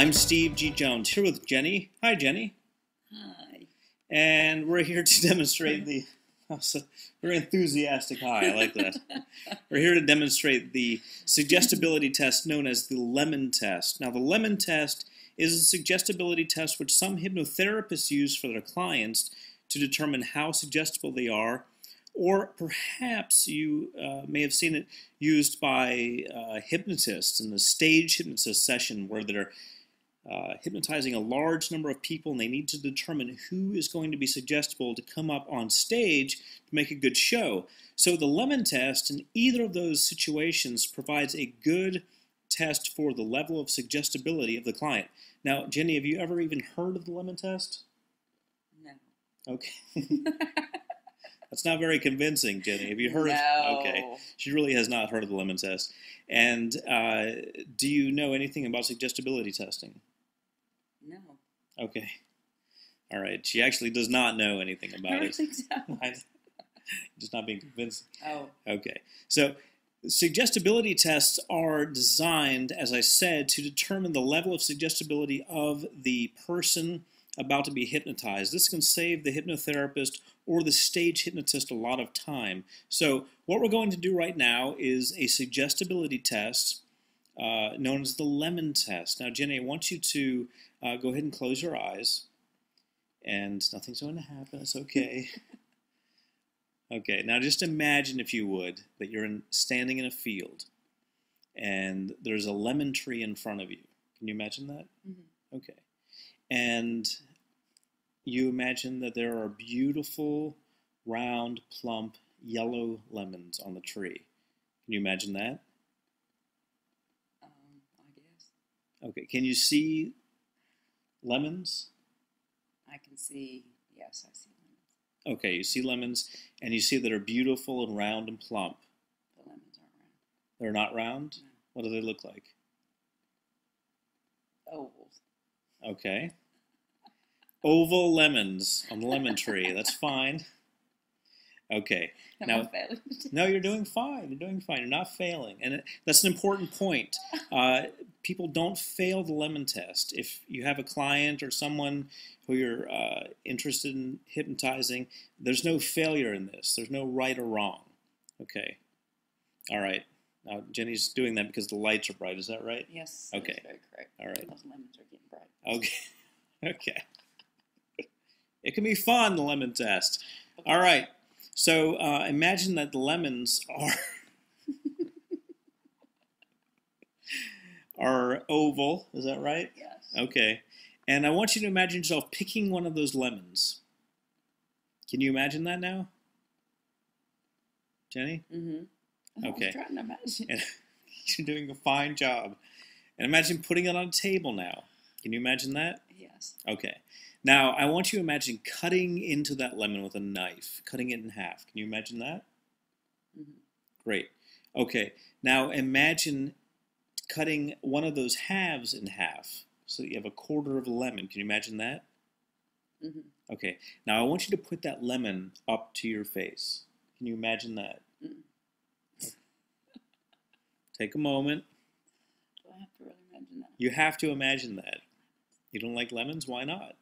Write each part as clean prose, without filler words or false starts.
I'm Steve G. Jones, here with Jenny. Hi, Jenny. Hi. And we're here to demonstrate the... very enthusiastic hi, I like that. We're here to demonstrate the suggestibility test known as the Lemon test. Now, the Lemon test is a suggestibility test which some hypnotherapists use for their clients to determine how suggestible they are, or perhaps you may have seen it used by hypnotists in the stage hypnotist session where they're hypnotizing a large number of people and they need to determine who is going to be suggestible to come up on stage to make a good show. So the Lemon test in either of those situations provides a good test for the level of suggestibility of the client. Now, Jenny, have you ever even heard of the Lemon test? No. Okay. That's not very convincing, Jenny. Have you heard No. Okay. She really has not heard of the Lemon test. And do you know anything about suggestibility testing? No. Okay. All right. She actually does not know anything about I it. think so. Just not being convincing. Oh. Okay. So suggestibility tests are designed, as I said, to determine the level of suggestibility of the person about to be hypnotized. This can save the hypnotherapist or the stage hypnotist a lot of time. So what we're going to do right now is a suggestibility test known as the Lemon test. Now, Jenny, I want you to go ahead and close your eyes. And nothing's going to happen. It's okay. Okay, now just imagine, if you would, that you're standing in a field and there's a lemon tree in front of you. Can you imagine that? Mm-hmm. Okay. And you imagine that there are beautiful, round, plump, yellow lemons on the tree. Can you imagine that? I guess. Okay. Can you see lemons? I can see, yes, I see lemons. Okay, you see lemons, and you see that are beautiful and round and plump. The lemons aren't round. They're not round? No. What do they look like? Ovals. Okay. Oval lemons on the lemon tree. That's fine. Okay. Am I failing? No, you're doing fine. You're doing fine. You're not failing. And that's an important point. People don't fail the Lemon test. If you have a client or someone who you're interested in hypnotizing, there's no failure in this. There's no right or wrong. Okay. All right. Now, Jenny's doing that because the lights are bright. Is that right? Yes. Okay. That's very correct. All right. Those lemons are getting bright. Okay. Okay. It can be fun, the Lemon test. Okay. All right. So imagine that the lemons are oval. Is that right? Yes. Okay. And I want you to imagine yourself picking one of those lemons. Can you imagine that now? Jenny? Mm-hmm. Okay. I was trying to imagine. And you're doing a fine job. And imagine putting it on a table now. Can you imagine that? Yes. Okay. Now, I want you to imagine cutting into that lemon with a knife, cutting it in half. Can you imagine that? Mm-hmm. Great. Okay. Now, imagine cutting one of those halves in half so that you have a quarter of a lemon. Can you imagine that? Mm-hmm. Okay. Now, I want you to put that lemon up to your face. Can you imagine that? Mm-hmm. Take a moment. Do I have to really imagine that? You have to imagine that. You don't like lemons? Why not?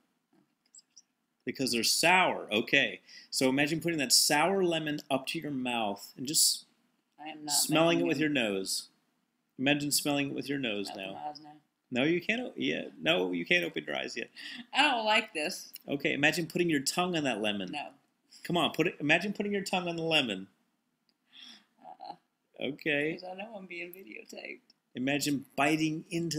Because they're sour. Okay. So imagine putting that sour lemon up to your mouth and just smelling it with your nose. Imagine smelling it with your nose now. No, you can't. Yeah, no, you can't open your eyes yet. I don't like this. Okay. Imagine putting your tongue on that lemon. No. Come on. Imagine putting your tongue on the lemon. Okay. Because I know I'm being videotaped. Imagine biting into